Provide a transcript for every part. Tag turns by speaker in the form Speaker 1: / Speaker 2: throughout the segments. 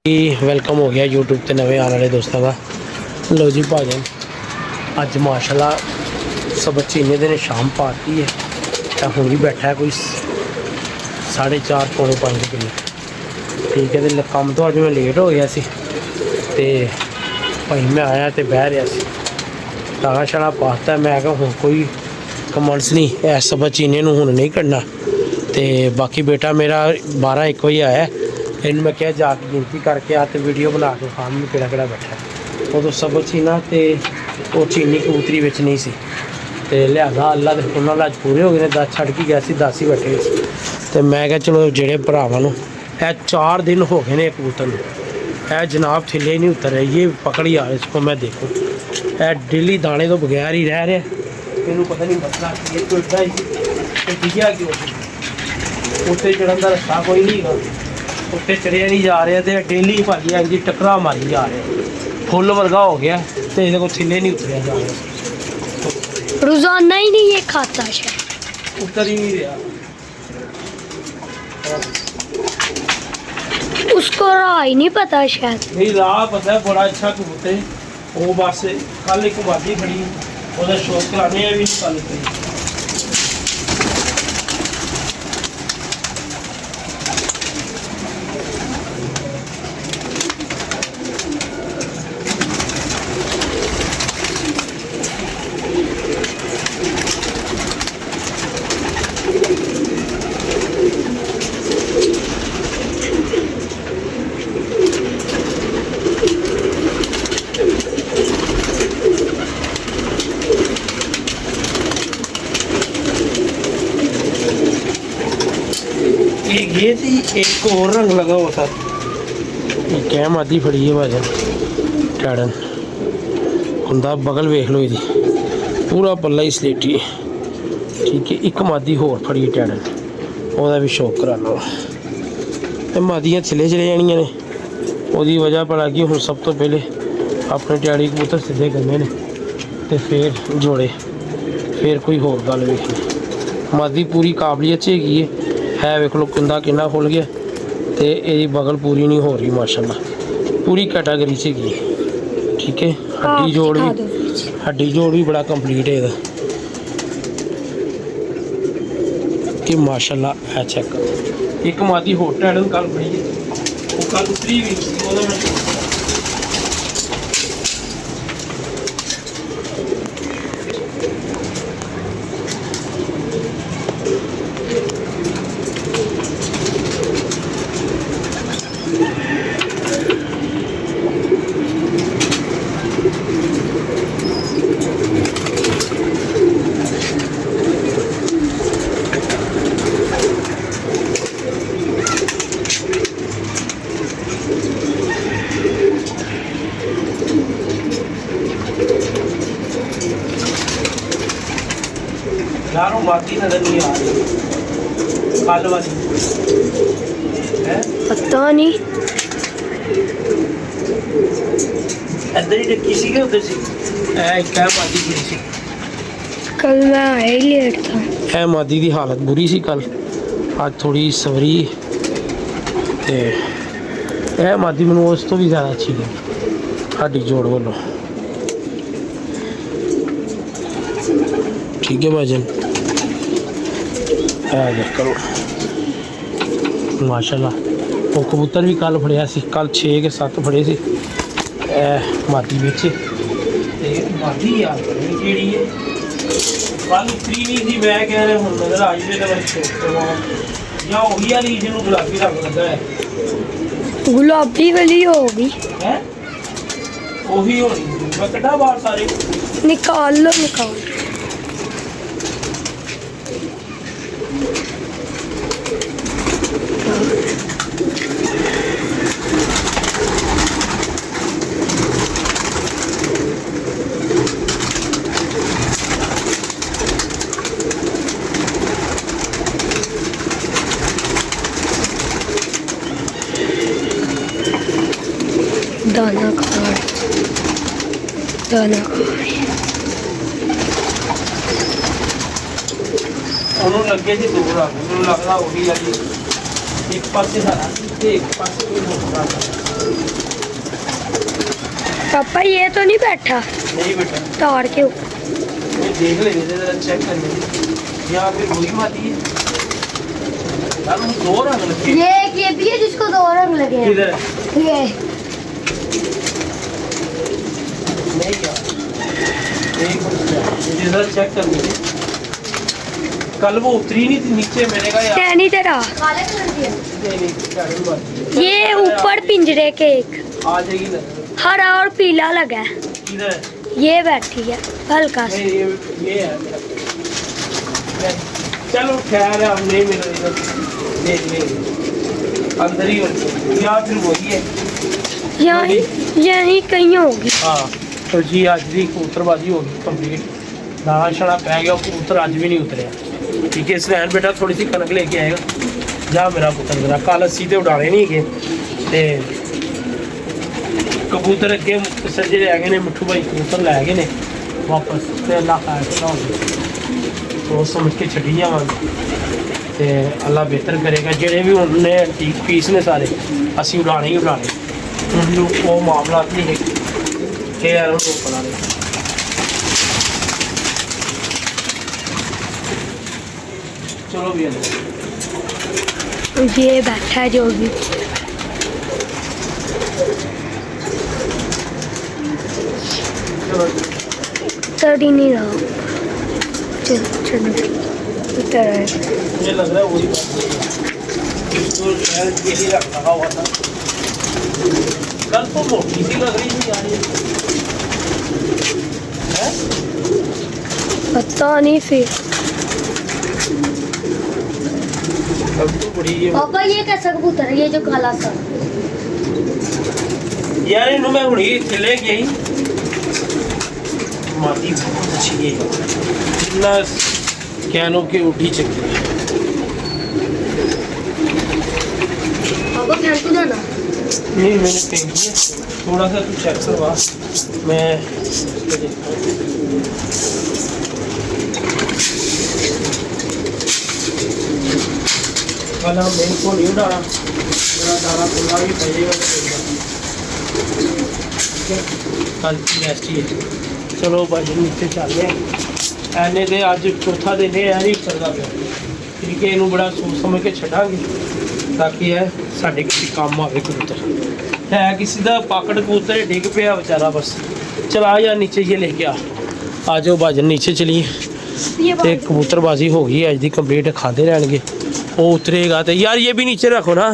Speaker 1: Welcome हो गया YouTube पे नवे आने वाले दोस्तों का। लो जी भाजन अज माशाल्लाह सब बच्चे इन्ने दिन शाम पाती है तो हूँ ही बैठा है कोई 4:30 पौने 5 किलो। ठीक है तो कम तो अज मैं लेट हो गया सी ते भाई मैं आया तो बह रहा सी दाना शाना पाता। मैं क्या हूँ कोई कमेंट्स नहीं ऐस सब चीने हूँ नहीं करना। तो बाकी बेटा मेरा 12-1 बजे आया इन मैं क्या जाके गिनती करके आ तो वीडियो बना के खान में केड़ा बैठा उदो सब चीना तो चीनी कबूतरी बिच नहीं सी ते लिहाजा अल्लाह के उन्होंने अज पूरे हो गए 10 छड़ के गया सी 10 ही बैठे तो मैं क्या चलो जेड़े भरावां 4 दिन हो गए ने कबूतर है जनाब थिले नहीं उतर रहे ये पकड़ी आ रहे इसको मैं देखूँ है डेली दाने तो बगैर ही रह रहे इन पता नहीं मसला दिखा क्यों उत्ते चढ़न का रस्ता कोई नहीं है उत्ते चढ़िया नहीं जा रहे तो डेली भाजी इंजी टकरा मारी जा रहे फुल वर्गा हो गया तो ये थिले नहीं उतरिया जा रहा
Speaker 2: रोजाना ही नहीं ये खाता शायद
Speaker 1: उतर ही नहीं रहा
Speaker 2: उसको राह ही नहीं पता शायद
Speaker 1: नहीं राह पता है बड़ा अच्छा कबूतर वो बस कल एक बाजी खड़ी वो शौक कराने भी कल करी ये थी एक और रंग लगा हुआ था कैम आदि फड़ी है भाजन टैडन कुंदा बगल वेख लो ये पूरा पल्ला ही स्लेटी ठीक है एक मादी होर फड़ी टैडन वह भी शौक करा लो तो मादियाँ थिले चले जानिया ने वही वजह पड़ा कि हूँ सब तो पहले अपने टैडी कबूतर सीधे करने ने तो फिर जोड़े फिर कोई होर गल वेखनी मादी पूरी काबलियत हैगी है वेख लो कुंदा किन्ना खुल गया तो ये बगल पूरी नहीं हो रही माशाल्लाह पूरी कैटागरी से की ठीक है हड्डी जोड़ भी बड़ा कंप्लीट है इहदा कि माशाल्लाह है चेक एक मादी होर टैडन कल बड़ी है वो कल उतरी भी यार वो मादी नजर नहीं आ रही कल वाली है
Speaker 2: पता नहीं
Speaker 1: इधर ही रखी सी उधर सी क्या मादी बुरी सी
Speaker 2: कल मैं आया ही लेट था
Speaker 1: है मादी की हालत बुरी सी कल आज थोड़ी सवरी है मादी मैनू उस तो भी ज़्यादा अच्छी लगी हड्डी जोड़ वालों ठीक है भाजन करो माशाल्लाह वो कबूतर भी कल फड़िया सी कल 6 के 7 फड़े सी मादी बिच मादी यार केड़ी है कल उतरी नहीं थी मैं कह रहा हूँ नजर आई या वही वाली जिन्होंने गुलाबी रंग लगा है
Speaker 2: गुलाबी वाली होगी
Speaker 1: है वही होनी मैं कटा बाहर सारे
Speaker 2: निकाल लो निकाल दाना खा दाना
Speaker 1: ਉਹਨੂੰ ਲੱਗੇ ਸੀ ਦੋ ਰੰਗ ਮੈਨੂੰ ਲੱਗਦਾ ਉਹੀ ਆ ਜੀ ਇੱਕ ਪਾਸੇ ਹਰਾ ਸੀ ਤੇ ਇੱਕ ਪਾਸੇ ਕੋਈ ਹੋਰ ਰੰਗ
Speaker 2: पापा ये तो नहीं बैठा
Speaker 1: नहीं बेटा,
Speaker 2: तार के ऊपर।
Speaker 1: ये देख लेंगे जरा, चेक कर लेंगे। यहाँ पे वही बात ही है यार, वो दो रंग लगे।
Speaker 2: ये भी है जिसको 2 रंग लगे हैं।
Speaker 1: किधर है?
Speaker 2: ये
Speaker 1: नहीं यार, एक मिनट, ये जरा चेक कर लीजिए। कल वो उतरी नहीं थी नीचे, मैंने कहा यार
Speaker 2: नहीं तेरा
Speaker 1: नहीं नहीं, गाड़ी में बात है।
Speaker 2: ये ऊपर पिंजरे के एक
Speaker 1: आ जाएगी ना।
Speaker 2: हरा और पीला लगा है।
Speaker 1: किधर है?
Speaker 2: ये बैठी है हल्का सा।
Speaker 1: नहीं, ये है मेरा। चलो खैर है, अब नहीं मिल रही, देख लेंगे अंदर ही होती है या फिर वही है।
Speaker 2: यही कहीं होगी।
Speaker 1: हाँ तो जी, आज भी कबूतरबाजी होगी कंप्लीट। दाना शाना पै गया, कबूतर आज भी नहीं उतरे। ठीक है, इसने बेटा थोड़ी सी कनक लेके आएगा। जा मेरा पुत्र, मेरा कल सीधे उड़ाने नहीं गए ते कबूतर अगे सज्जे रह गए ने। मिठू भाई कबूतर लै गए ने वापस, ते अल्लाह खैर होगी तो समझ के छड्डी जावांगे ते अल्लाह बेहतर करेगा। जेड़े भी उन्होंने ठीक पीस ने सारे असी उड़ाने ही उड़ाने। वो मामला नहीं है कि यार उनको पता नहीं। चलो भी
Speaker 2: ये बैठा है जो भी।
Speaker 1: चलो
Speaker 2: तड़ी नहीं रहा। चल चल उतर है।
Speaker 1: मुझे लग रहा है वही बात है। इसको शायद यही रखा हुआ था। कल तो मोटी सी लग रही थी यार ये। हैं?
Speaker 2: पता नहीं फिर।
Speaker 1: कल तो बड़ी ये
Speaker 2: पापा ये कैसा कबूतर है, ये जो काला सा?
Speaker 1: यार इन्हों मैं हुई चले गई। मादी बहुत अच्छी है, इतना कैनों के उठी चक्की।
Speaker 2: पापा फेंक दो ना।
Speaker 1: नहीं मैंने फेंक दिया, थोड़ा सा तू चेक करवा। मैं कल हम इनको नहीं उड़ाना, मेरा दाना खुला भी पड़ेगा। कल की रेस्ट ही है। चलो भाई नीचे चल गए एने दे। अज चौथा दिन है नहीं करता पे। ठीक है, इनू बड़ा सोच समझ के छड़ांगे ताकि है साढ़े किसी काम आवे कबूतर। है किसी का पाकड़ कबूतर डिग पिया बेचारा, बस चला या नीचे ये लेके आ जाओ भाजन नीचे चलिए। तो कबूतरबाजी हो गई अज की कंप्लीट, खाते रहेंगे वो उतरेगा। तो यार ये भी नीचे रखो ना,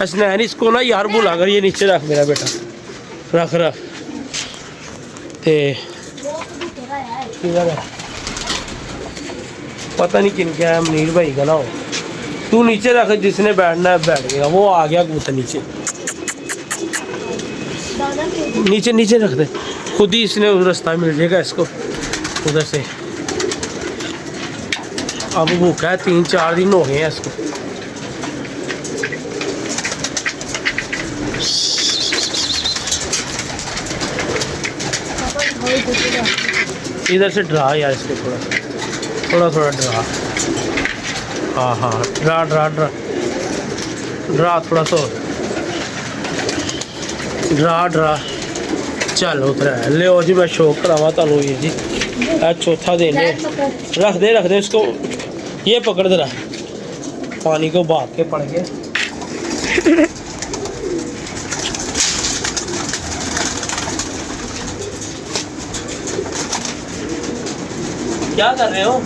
Speaker 1: असनैन इसको ना यार बुला कर, ये नीचे रख मेरा बेटा, रख रख। ते पता नहीं किन क्या है, मनीर भाई का ना हो। तू नीचे रख, जिसने बैठना है बैठ गया। वो आ गया कबूतर नीचे, नीचे नीचे रख दे, खुद ही इसने रास्ता मिल जाएगा इसको उधर से। अब भूखा है, 3-4 दिन हो गए हैं इसको। इधर से डरा यार इसको, थोड़ा थोड़ा डरा। हाँ हाँ डरा डरा डरा डरा, थोड़ा सा डरा डरा। चल उतरा है, ले जी मैं शौक करावा तुम ये जी। चौथा दिन है, रख दे इसको, ये पकड़ दे रहा, पानी को भाग के पड़ गया। क्या कर रहे हो?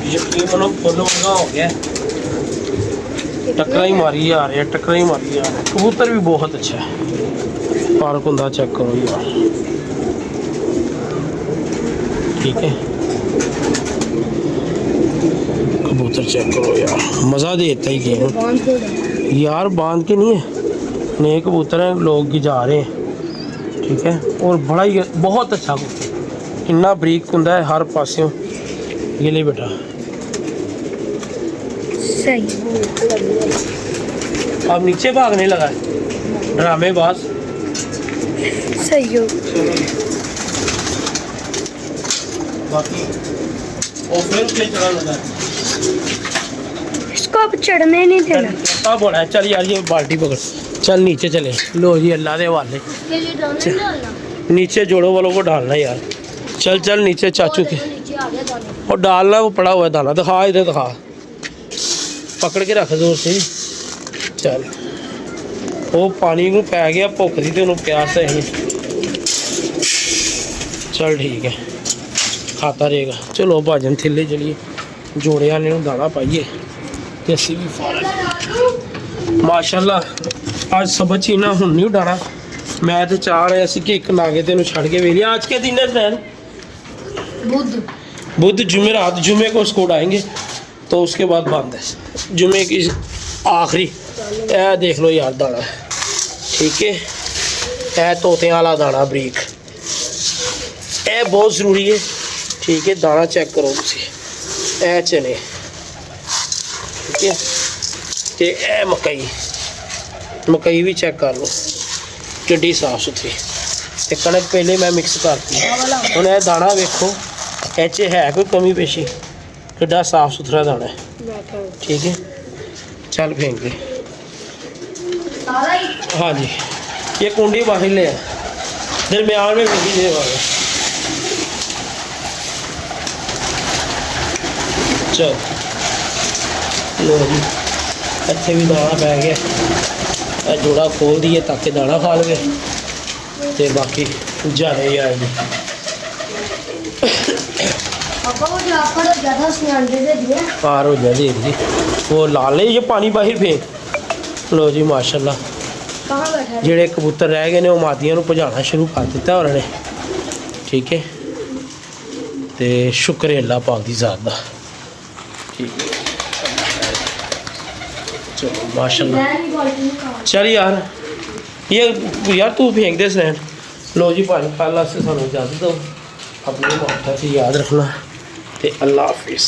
Speaker 1: ये मनो फुल महंगा हो गया, टक्कर ही मारी यार, ये टक्कर ही मारी यार। कबूतर भी बहुत अच्छा है, पार्क होंदा चेक करो यार। ठीक है, कबूतर चेक करो यार, मज़ा देता ही गेम यार। बांध के नहीं है, नए कबूतर हैं, लोग की जा रहे हैं। ठीक है, और बड़ा ही बहुत अच्छा कबूतर, इन्ना बरीक होंदा है हर पासों। ये ले बेटा,
Speaker 2: सही।
Speaker 1: अब नीचे भागने लगा है, ड्रामेबाज।
Speaker 2: सही हो।
Speaker 1: बाकी और फिर चढ़ा लगा,
Speaker 2: इसको अब चढ़ने नहीं देना।
Speaker 1: अब बड़ा है। चल यार ये बाल्टी पकड़, चल नीचे चले। लो जी अल्लाह के हवाले,
Speaker 2: इसके लिए दाना नहीं डालना।
Speaker 1: नीचे जोड़ों वालों को डालना यार। चल चल नीचे चाचू के,
Speaker 2: नीचे आ गया दाने।
Speaker 1: और डालना, वो पड़ा हुआ है दाना। दिखा इधर दिखा, पकड़ के रख जोर से। चल वो पानी को पै गया, भुख दी तो प्यास है। चल ठीक है, खाता रहेगा। चलो भाजन थेले चलिए, जोड़िया ने दाना पाइए ते असी भी फाड़। माशाल्लाह आज सब चीना हुन नहीं उड़ाना। मैं तो चाह रहा सी कि एक नागे तेन छड़ के वेलिया। आज के दिन है बुध जुमेरात, जुमे को उसको उड़ाएंगे तो उसके बाद बंद है। जुमे की आखिरी ए देख लो यार दाना, ठीक है। ए तोते वाला दाना बरीक, ए बहुत ज़रूरी है, ठीक है। दाना चेक करो तुम, ए चने, ठीक है। ते ए मकई भी चेक कर लो, किड्डी साफ सुथरी। ते कणक पहले मैं मिक्स करती हूँ। ए दाना वेखो, ए च है कोई कमी पेशी, किड्डा साफ सुथरा दाना है, ठीक है। चल फेंक दे। हाँ जी, ये कुंडी बाहर ले आ, दरमियान में फेंकी दे वाले। चल लो जी, इतने भी दाना पै गया। जोड़ा खोल दिए ताकि दाना खा लगे, तो बाकी जाने ही आए। पार हो जाए जी, वो ला ले ये पानी बाहर फेंक। लो जी माशाल्लाह, जेड़े कबूतर रह गए ने वो मादियां नूं भजाना शुरू कर दिता उन्होंने, ठीक है। तो शुक्र है अल्लाह पाक दी ज़ात दा, ठीक है। चलो माशाल्लाह। चल यार ये यार तू फेंक दे स्नैन। लो जी भाई, कल से सानू इजाज़त दो, अपनी मोहब्बत से याद रखना, तो अल्लाह हाफिज़।